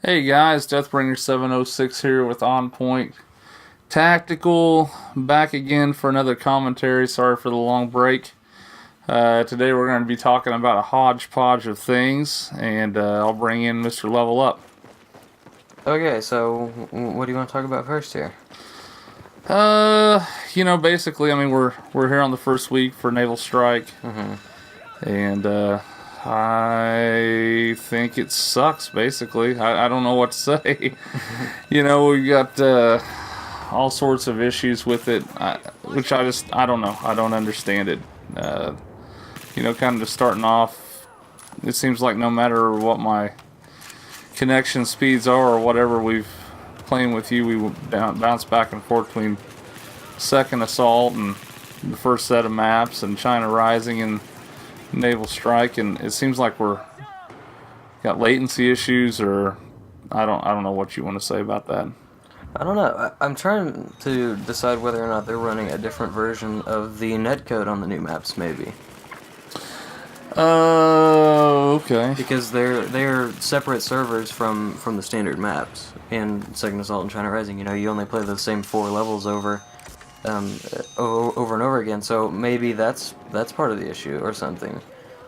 Hey guys, Deathbringer 706 here with OnPointTactical, back again for another commentary. Sorry for the long break. Today we're going to be talking about a hodgepodge of things, and I'll bring in Mr. Level Up. Okay, so what do you want to talk about first here? Basically, we're here on the first week for Naval Strike, and I think it sucks, basically. I don't know what to say. We got all sorts of issues with it, which I don't know. I don't understand it. Kind of just starting off, it seems like no matter what my connection speeds are or whatever we've playing with you, we bounce back and forth between second assault and the first set of maps and China Rising and Naval Strike, and it seems like we're got latency issues, or I don't know what you want to say about that. I don't know. I'm trying to decide whether or not they're running a different version of the netcode on the new maps, maybe. Okay. Because they're separate servers from the standard maps in Second Assault and China Rising. You only play the same 4 levels over and over again. So maybe that's part of the issue or something,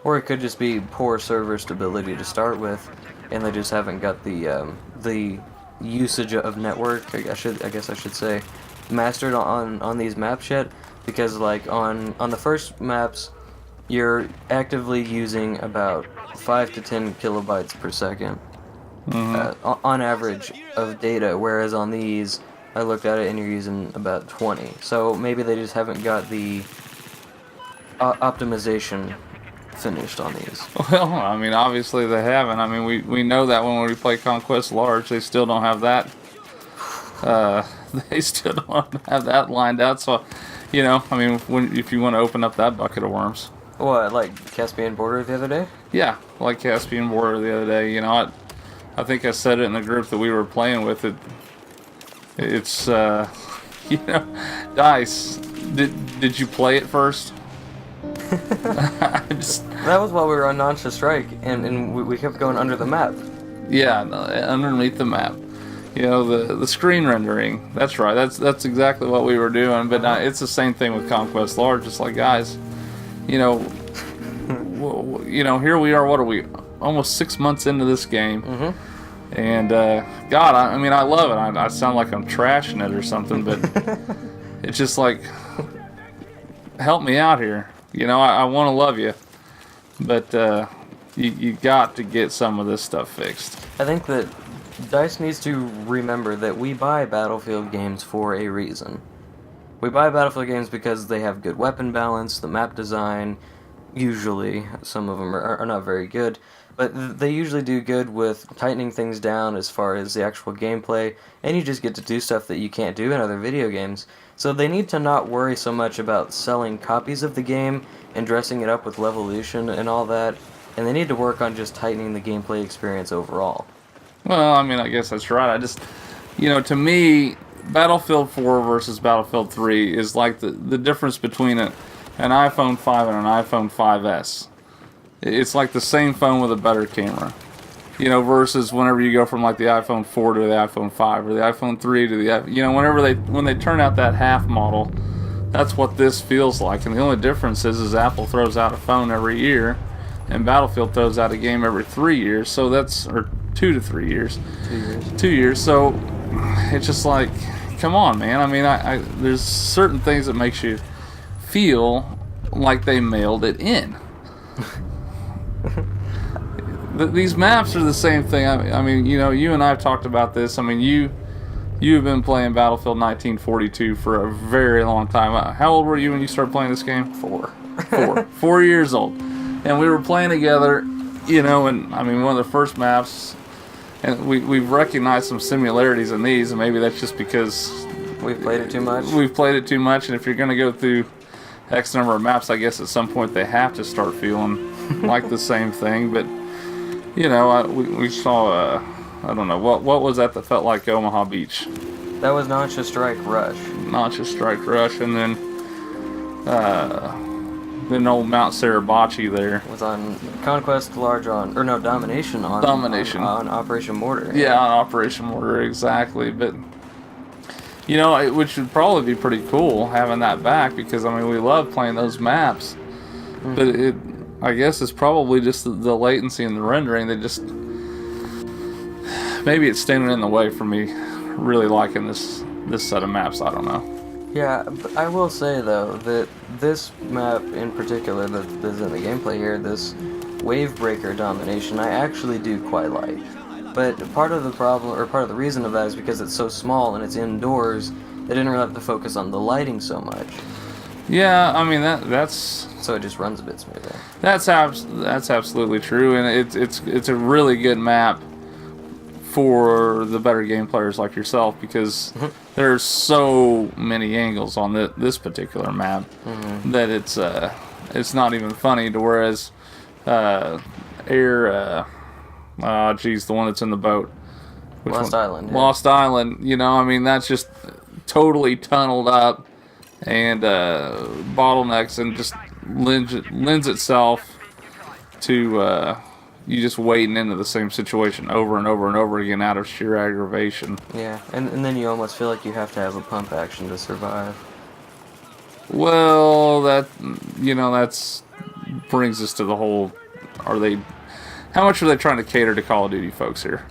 or it could just be poor server stability to start with, and they just haven't got the usage of network, I guess I should say, mastered on these maps yet. Because like on the first maps, you're actively using about 5 to 10 kilobytes per second on average of data, whereas on these, I looked at it and you're using about 20. So maybe they just haven't got the optimization finished on these. Well, obviously they haven't. We know that when we play Conquest Large, they still don't have that. They still don't have that lined out. So, if you want to open up that bucket of worms. What, like Caspian Border the other day? Yeah, like Caspian Border the other day. I think I said it in the group that we were playing with. It's Dice. Did you play it first? That was while we were on Naval Strike, and we kept going under the map. Yeah, underneath the map. The screen rendering. That's right. That's exactly what we were doing. But it's the same thing with Conquest Large. It's like, guys, here we are. What are we? Almost 6 months into this game. And God, I love it. I sound like I'm trashing it or something, but it's just like, help me out here. I want to love you, but you got to get some of this stuff fixed. I think that DICE needs to remember that we buy Battlefield games for a reason. We buy Battlefield games because they have good weapon balance, the map design. Usually, some of them are not very good, but they usually do good with tightening things down as far as the actual gameplay, and you just get to do stuff that you can't do in other video games. So they need to not worry so much about selling copies of the game and dressing it up with Levolution and all that, and they need to work on just tightening the gameplay experience overall. Well, I guess that's right. I just, to me, Battlefield 4 versus Battlefield 3 is like the difference between an iPhone 5 and an iPhone 5S. It's like the same phone with a better camera. Versus whenever you go from like the iPhone 4 to the iPhone 5 or the iPhone 3 to the when they turn out that half model, that's what this feels like. And the only difference is Apple throws out a phone every year, and Battlefield throws out a game every 3 years. So or 2 to 3 years. 2 years. So it's just like, come on, man. There's certain things that makes you feel like they mailed it in. These maps are the same thing. You and I have talked about this. You've been playing Battlefield 1942 for a very long time. How old were you when you started playing this game? 4. 4 years old. And we were playing together, and one of the first maps, and we've recognized some similarities in these, and maybe that's just because we've played it too much. We've played it too much, and if you're going to go through X number of maps, I guess at some point they have to start feeling like the same thing. But we saw I don't know what was that felt like Omaha Beach. That was Naval Strike Rush. Naval Strike Rush, and then An old Mount Sarabachi there. Was on Conquest Large Domination on Domination on Operation Mortar. Yeah, on Operation Mortar, exactly. But you know, which would probably be pretty cool having that back, because I mean we love playing those maps. But I guess it's probably just the latency and the rendering. They just maybe it's standing in the way for me really liking this set of maps. I don't know. Yeah, but I will say though that this map in particular that is in the gameplay here, this Wavebreaker Domination, I actually do quite like. But part of the problem, or part of the reason of that, is because it's so small and it's indoors. They didn't really have to focus on the lighting so much. Yeah, I mean that's so it just runs a bit smoother. That's absolutely true, and it's a really good map for the better game players like yourself, because there's so many angles on this particular map that it's not even funny. To whereas the one that's in the boat, Lost Island. Yeah. Lost Island. You know, I mean that's just totally tunneled up and bottlenecks, and just lends itself to you just wading into the same situation over and over and over again out of sheer aggravation. Yeah, and then you almost feel like you have to have a pump action to survive. Well, that's brings us to the whole, how much are they trying to cater to Call of Duty folks here?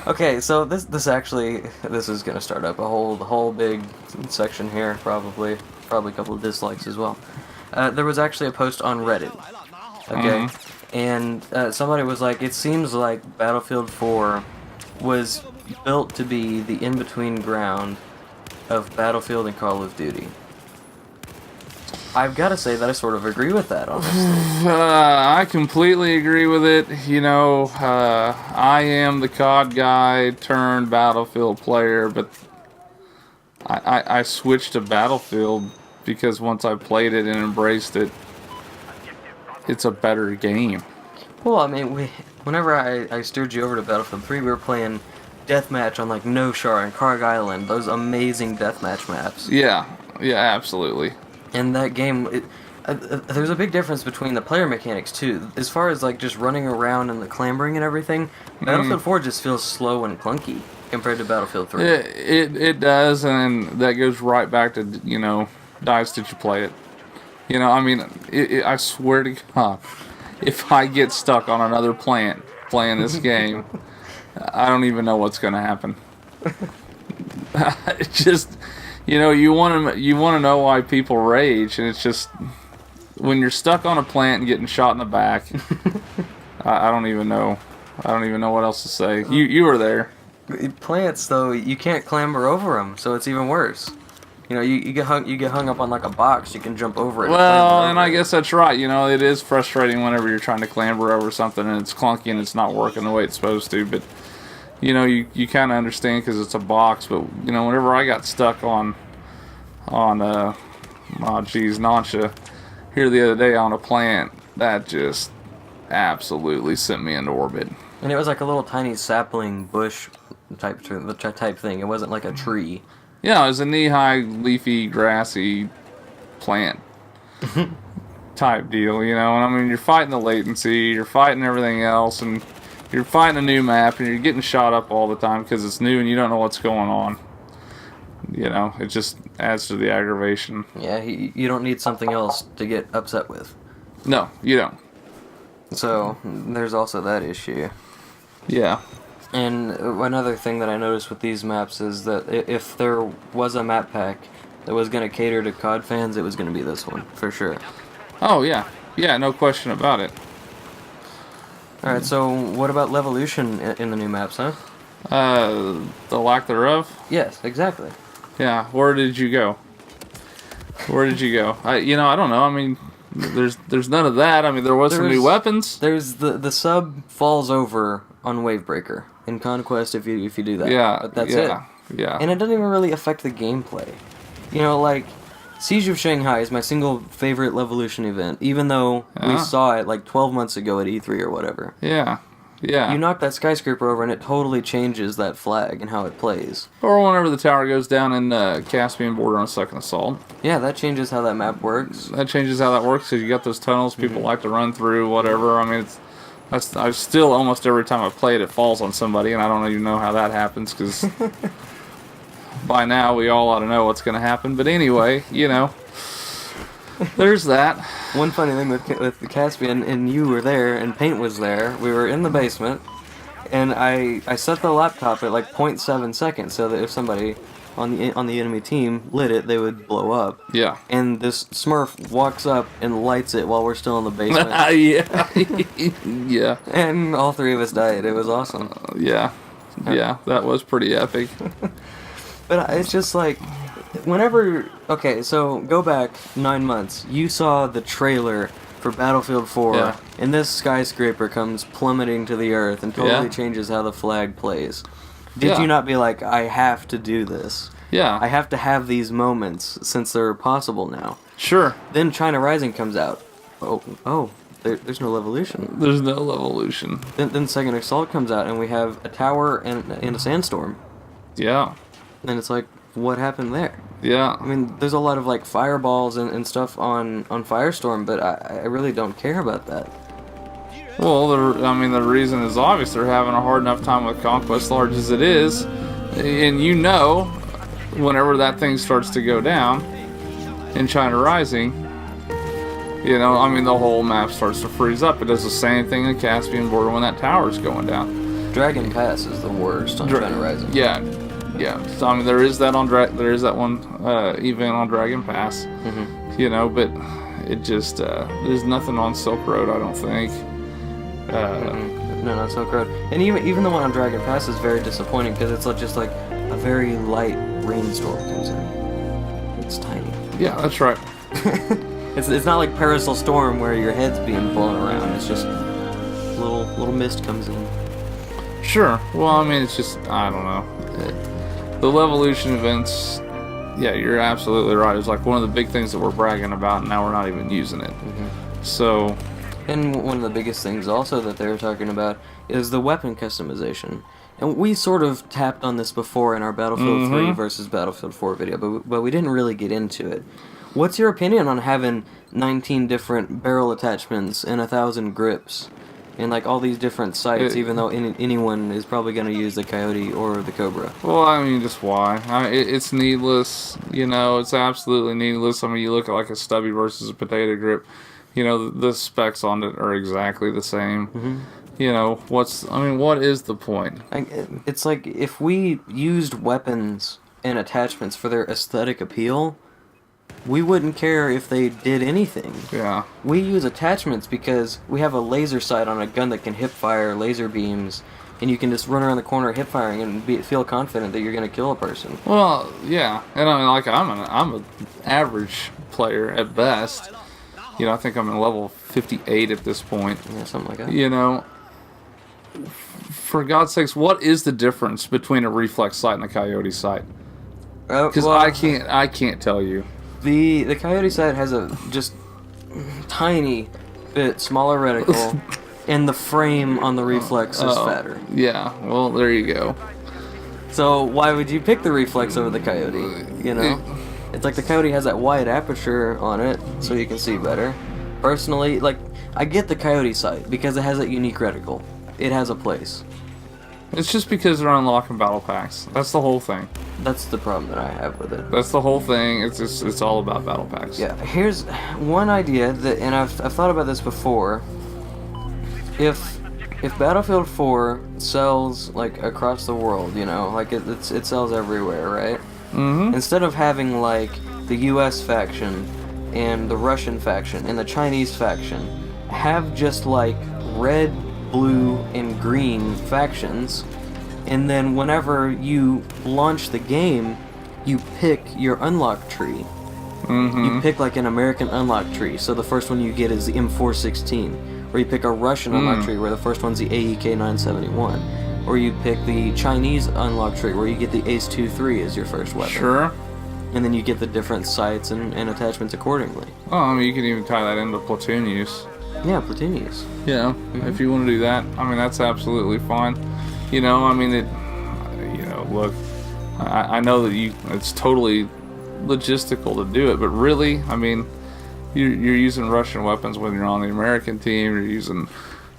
Okay, so this is gonna start up the whole big section here, probably a couple of dislikes as well. There was actually a post on Reddit, okay, and somebody was like, it seems like Battlefield 4 was built to be the in-between ground of Battlefield and Call of Duty. I've got to say that I sort of agree with that, honestly. I completely agree with it. You know, I am the COD guy turned Battlefield player, but I switched to Battlefield because once I played it and embraced it, it's a better game. Well, I mean, whenever I steered you over to Battlefield 3, we were playing Deathmatch on, like, No Shar and Karg Island, those amazing Deathmatch maps. Yeah, absolutely. And that game, there's a big difference between the player mechanics, too. As far as, like, just running around and the clambering and everything, Battlefield 4 just feels slow and clunky compared to Battlefield 3. It does, and that goes right back to, you know, dice did you play it? You know, I mean, I swear to God, if I get stuck on another plant playing this game, I don't even know what's going to happen. It's just, you know, you want to know why people rage, and it's just when you're stuck on a plant and getting shot in the back. I don't even know. I don't even know what else to say. You were there. Plants, though, you can't clamber over them, so it's even worse. You know, you get hung up on like a box. You can jump over it. Well, and I guess that's right. You know, it is frustrating whenever you're trying to clamber over something and it's clunky and it's not working the way it's supposed to. But you know, you kind of understand because it's a box. But you know, whenever I got stuck on Nansha here the other day on a plant, that just absolutely sent me into orbit. And it was like a little tiny sapling bush type thing. It wasn't like a tree. Yeah, it was a knee-high, leafy, grassy plant type deal, you know. And I mean, you're fighting the latency, you're fighting everything else, and you're fighting a new map, and you're getting shot up all the time because it's new and you don't know what's going on. You know, it just adds to the aggravation. Yeah, you don't need something else to get upset with. No, you don't. So, there's also that issue. Yeah. And another thing that I noticed with these maps is that if there was a map pack that was going to cater to COD fans, it was going to be this one, for sure. Oh, yeah. Yeah, no question about it. Alright, so what about Levolution in the new maps, huh? The lack thereof? Yes, exactly. Yeah, where did you go? Where did you go? I don't know. I mean, there's none of that. I mean, there was some new weapons. There's the sub falls over on Wavebreaker in Conquest if you do that. Yeah, but that's it. Yeah. And it doesn't even really affect the gameplay. You know, like Siege of Shanghai is my single favorite Levolution event, even though we saw it like 12 months ago at E3 or whatever. Yeah. Yeah. You knock that skyscraper over and it totally changes that flag and how it plays. Or whenever the tower goes down in Caspian border on second assault. Yeah, that changes how that map works. That changes how that works because you got those tunnels people like to run through, whatever. I mean, I still almost every time I play it, it falls on somebody, and I don't even know how that happens because by now we all ought to know what's going to happen. But anyway, you know, there's that. One funny thing with the Caspian, and you were there, and Paint was there. We were in the basement, and I set the laptop at like 0.7 seconds so that if somebody on the enemy team lit it, they would blow up. Yeah. And this Smurf walks up and lights it while we're still in the basement. Yeah. Yeah. And all three of us died. It was awesome. Yeah. Yeah, that was pretty epic. But it's just like, whenever... Okay, so go back 9 months. You saw the trailer for Battlefield 4, Yeah. and this skyscraper comes plummeting to the earth and totally Yeah. changes how the flag plays. Did Yeah. you not be like, I have to do this? Yeah. I have to have these moments since they're possible now. Sure. Then China Rising comes out. There's no Levolution. There's no Levolution. Then Second Assault comes out, and we have a tower and a sandstorm. Yeah. And it's like, what happened there? Yeah. I mean, there's a lot of like fireballs and stuff on Firestorm, but I really don't care about that. Well, the reason is obvious. They're having a hard enough time with Conquest, large as it is. And you know, whenever that thing starts to go down in China Rising, you know, I mean, the whole map starts to freeze up. It does the same thing in the Caspian border when that tower's going down. Dragon Pass is the worst on China Rising. Yeah. Yeah. So, I mean, there is that one event on Dragon Pass. Mm-hmm. You know, but it just, there's nothing on Silk Road, I don't think. No, not Silk Road. And even the one on Dragon Pass is very disappointing because it's just like a very light rainstorm comes in. It's tiny. Yeah, that's right. It's not like Parasol Storm where your head's being blown around. It's just little mist comes in. Sure. Well, I mean, it's just, I don't know. The Levolution events, yeah, you're absolutely right. It's like one of the big things that we're bragging about, and now we're not even using it. Mm-hmm. So... And one of the biggest things also that they were talking about is the weapon customization. And we sort of tapped on this before in our Battlefield 3 versus Battlefield 4 video, but we didn't really get into it. What's your opinion on having 19 different barrel attachments and 1,000 grips? And like all these different sights, even though anyone is probably going to use the Coyote or the Cobra. Well, I mean, just why? It's needless. You know, it's absolutely needless. I mean, you look at like a stubby versus a potato grip. You know, the specs on it are exactly the same. Mm-hmm. You know, what is the point? It's like if we used weapons and attachments for their aesthetic appeal, we wouldn't care if they did anything. Yeah. We use attachments because we have a laser sight on a gun that can hip fire laser beams, and you can just run around the corner hip firing and feel confident that you're going to kill a person. Well, yeah. And I mean, like, I'm an average player at best. You know, I think I'm in level 58 at this point. Yeah, something like that. You know, for God's sakes, what is the difference between a reflex sight and a coyote sight? Because I can't tell you. The coyote sight has a just tiny bit smaller reticle, and the frame on the reflex is fatter. Yeah, well, there you go. So why would you pick the reflex over the coyote? You know? It's like the Coyote has that wide aperture on it, so you can see better. Personally, like, I get the Coyote sight because it has that unique reticle. It has a place. It's just because they're unlocking battle packs. That's the whole thing. That's the problem that I have with it. That's the whole thing. It's all about battle packs. Yeah, here's one idea that, and I've thought about this before. If Battlefield 4 sells like across the world, you know, like it sells everywhere, right? Mm-hmm. Instead of having like the US faction and the Russian faction and the Chinese faction, have just like red, blue, and green factions, and then whenever you launch the game, you pick your unlock tree. Mm-hmm. You pick like an American unlock tree, so the first one you get is the M416, or you pick a Russian unlock tree where the first one's the AEK 971. Or you pick the Chinese unlock tree where you get the Ace 2-3 as your first weapon. Sure. And then you get the different sights and attachments accordingly. Oh, I mean, you can even tie that into platoon use. Yeah, platoon use. You know, if you want to do that, I mean, that's absolutely fine. You know, I mean, look, I know that it's totally logistical to do it, but really, I mean, you're using Russian weapons when you're on the American team, you're using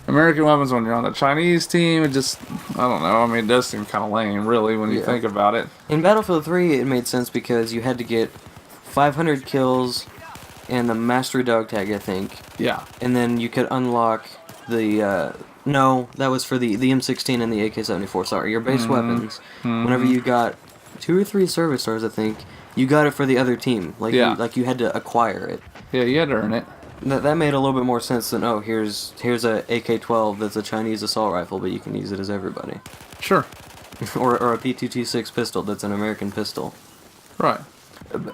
American weapons when you're on the Chinese team. It just, I don't know, I mean, it does seem kind of lame, really, when you think about it. In Battlefield 3, it made sense because you had to get 500 kills and the Mastery Dog Tag, I think. Yeah. And then you could unlock the, no, that was for the M16 and the AK-74, sorry, your base weapons. Whenever you got 2 or 3 service stars, I think, you got it for the other team. Like, you had to acquire it. Yeah, you had to earn it. That made a little bit more sense than, oh, here's a AK-12 that's a Chinese assault rifle, but you can use it as everybody. Sure. or a P226 pistol that's an American pistol. Right.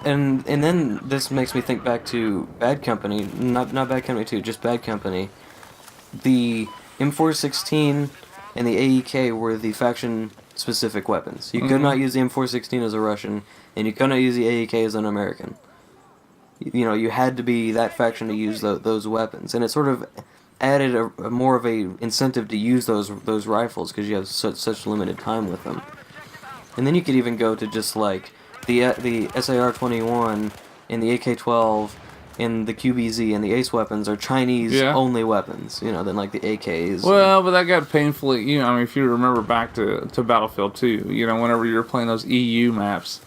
And then this makes me think back to Bad Company, not Bad Company 2, just Bad Company. The M416 and the AEK were the faction-specific weapons. You could not use the M416 as a Russian, and you could not use the AEK as an American. You know, you had to be that faction to use those weapons, and it sort of added a more of a incentive to use those rifles because you have such limited time with them. And then you could even go to just like the SAR-21 and the AK-12 and the QBZ and the Ace weapons are Chinese only weapons. You know, than like the AKs. Well, but that got painfully. You know, I mean, if you remember back to Battlefield 2, you know, whenever you were playing those EU maps.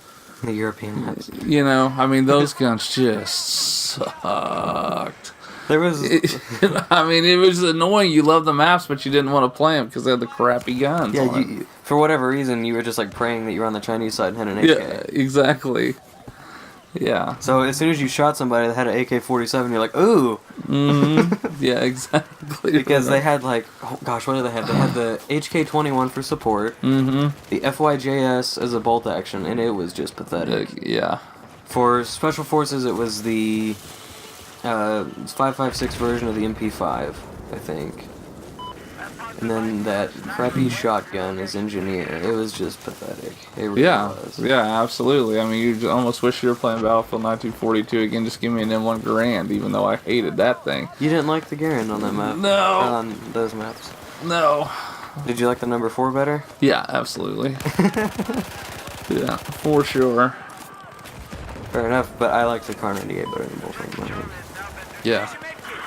The European maps. You know, I mean, those guns just sucked. There was... I mean, it was annoying. You loved the maps, but you didn't want to play them because they had the crappy guns. Yeah, for whatever reason, you were just like praying that you were on the Chinese side and had an AK. Yeah, exactly. Yeah. So as soon as you shot somebody that had an AK-47, you're like, ooh. Yeah, exactly. Because they had like, oh gosh, what did they have? They had the HK-21 for support, the FYJS as a bolt action, and it was just pathetic. Yeah. For Special Forces, it was the 5.56 version of the MP5, I think. And then that crappy shotgun as Engineer. It was just pathetic. It really was. Yeah, absolutely. I mean, you almost wish you were playing Battlefield 1942 again. Just give me an M1 Garand, even though I hated that thing. You didn't like the Garand on that map? No. On those maps? No. Did you like the number 4 better? Yeah, absolutely. Yeah, for sure. Fair enough, but I like the Car 98 better than both of them. Yeah.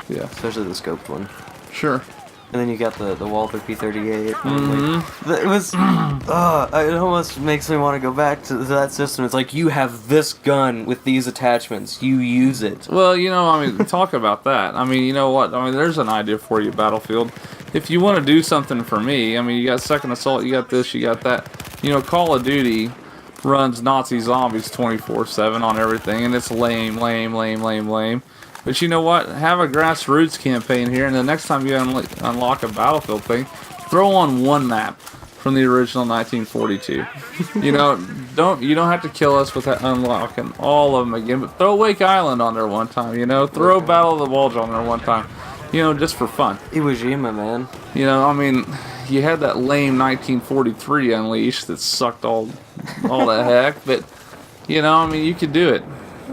Yeah. Especially the scoped one. Sure. And then you got the Walther P38. It was... it almost makes me want to go back to that system. It's like, you have this gun with these attachments. You use it. Well, you know, I mean, talk about that. I mean, you know what? I mean, there's an idea for you, Battlefield. If you want to do something for me, I mean, you got Second Assault, you got this, you got that. You know, Call of Duty runs Nazi zombies 24/7 on everything, and it's lame. But you know what? Have a grassroots campaign here, and the next time you unlock a Battlefield thing, throw on one map from the original 1942. You know, you don't have to kill us with that unlocking all of them again, but throw Wake Island on there one time. You know, throw Battle of the Bulge on there one time. You know, just for fun. Iwo Jima, man. You know, I mean, you had that lame 1943 Unleashed that sucked all the heck, but you know, I mean, you could do it.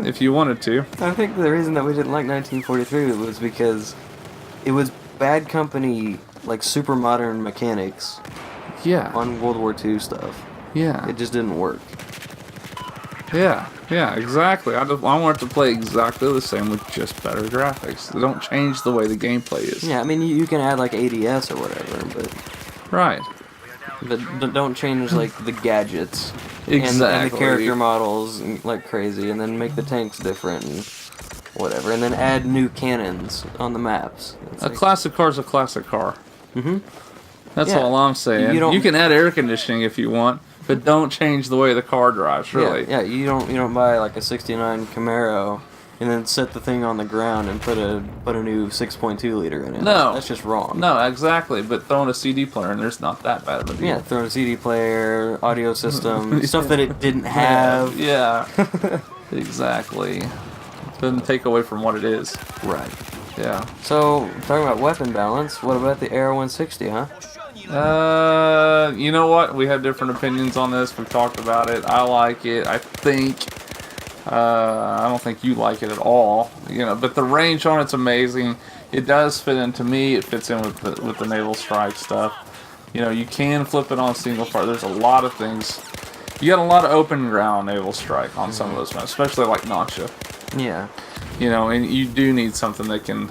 If you wanted to. I think the reason that we didn't like 1943 was because it was Bad Company, like super modern mechanics. Yeah. On World War II stuff. Yeah. It just didn't work. Yeah, exactly. I want it to play exactly the same with just better graphics. They don't change the way the gameplay is. Yeah, I mean, you can add like ADS or whatever, but... Right. But don't change like the gadgets Exactly. and the character models like crazy, and then make the tanks different and whatever, and then add new cannons on the maps. A classic car's a classic car. That's Yeah. all I'm saying. You can add air conditioning if you want, but don't change the way the car drives. Really. Yeah. You don't buy like a '69 Camaro and then set the thing on the ground and put a new 6.2 liter in it. No. That's just wrong. No, exactly. But throwing a CD player in there's not that bad of a deal. Yeah, throwing a CD player, audio system, stuff that it didn't have. Yeah. Exactly. Doesn't take away from what it is. Right. Yeah. So, talking about weapon balance, what about the AR-160, huh? You know what? We have different opinions on this. We've talked about it. I like it. I don't think you like it at all. You know, but the range on it's amazing. it does fit in. To me, it fits in with the Naval Strike stuff. You know, you can flip it on single fire. There's a lot of things. You got a lot of open ground Naval Strike on some of those maps, especially like Nacha. Yeah. You know, and you do need something that can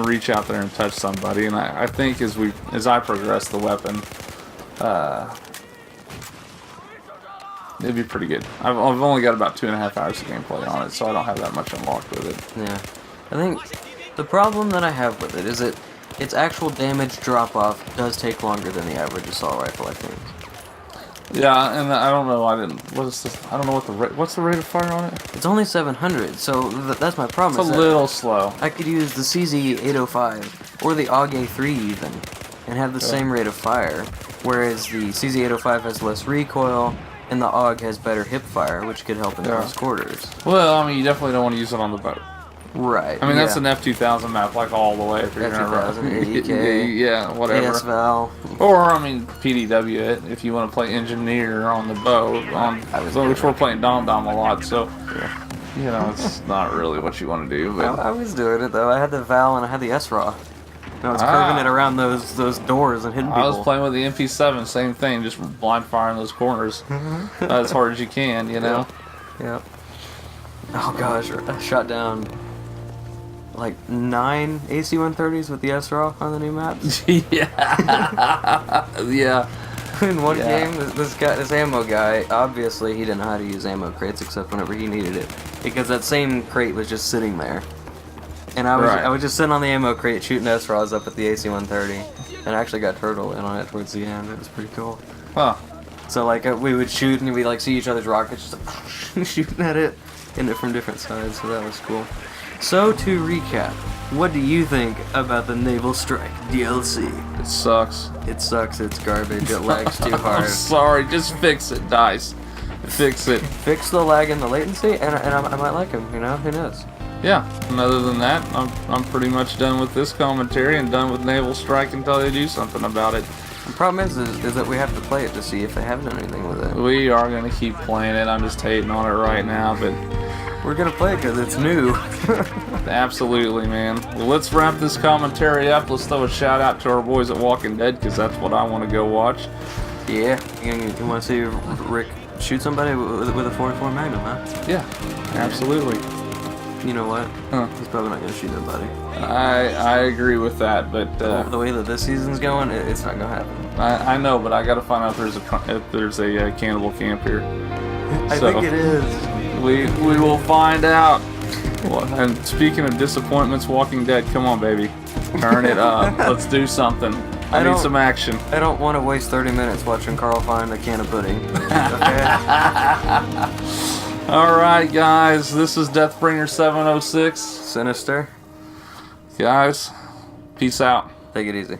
reach out there and touch somebody. And I think as I progress the weapon, it'd be pretty good. I've only got about 2.5 hours of gameplay on it, so I don't have that much unlocked with it. Yeah. I think the problem that I have with it is that its actual damage drop-off does take longer than the average assault rifle, I think. Yeah, and I don't know. I don't know what's the rate of fire on it. It's only 700, so that's my problem. It's a little slow. I could use the CZ805 or the AUG-A3 even, and have the same rate of fire, whereas the CZ805 has less recoil, and the AUG has better hip fire, which could help in close quarters. Well, I mean, you definitely don't want to use it on the boat. Right. I mean, that's an F2000 map, like all the way. If you're F2000, AEK, yeah, whatever. ASVAL. Or, I mean, PDW it if you want to play engineer on the boat. Which we're playing Dom a lot, so you know it's not really what you want to do. But I was doing it though. I had the VAL and I had the SRAW. And I was curving it around those doors and hitting people. I was playing with the MP7, same thing, just blind firing those corners as hard as you can, you know. Yeah. Oh gosh, I shot down like 9 AC-130s with the SRAW on the new maps. Yeah. In one game, this ammo guy, obviously he didn't know how to use ammo crates except whenever he needed it, because that same crate was just sitting there. And I was just sitting on the ammo crate shooting SRAWs up at the AC-130, and I actually got turtle in on it towards the end. It was pretty cool. Huh. So like we would shoot and we'd like see each other's rockets just like, shooting at it, and it from different sides. So that was cool. So to recap, what do you think about the Naval Strike DLC? It sucks. It sucks. It's garbage. It lags too hard. I'm sorry. Just fix it, DICE. Fix it. Fix the lag and the latency, and I might like him. You know, who knows? Yeah. And other than that, I'm pretty much done with this commentary and done with Naval Strike until they do something about it. The problem is that we have to play it to see if they have done anything with it. We are gonna keep playing it. I'm just hating on it right now, but we're gonna play it because it's new. Absolutely, man. Well, let's wrap this commentary up. Let's throw a shout out to our boys at Walking Dead, because that's what I want to go watch. Yeah, you want to see Rick shoot somebody with a 44 Magnum, huh? Yeah, absolutely. You know what? Huh. He's probably not gonna shoot nobody. I agree with that, but the way that this season's going, it's not gonna happen. I know, but I gotta find out if there's a cannibal camp here. I think it is. We will find out. Well, and speaking of disappointments, Walking Dead, come on, baby, turn it up. Let's do something. I need some action. I don't want to waste 30 minutes watching Carl find a can of pudding. Okay. All right, guys. This is Deathbringer 706. Synister. Guys, peace out. Take it easy.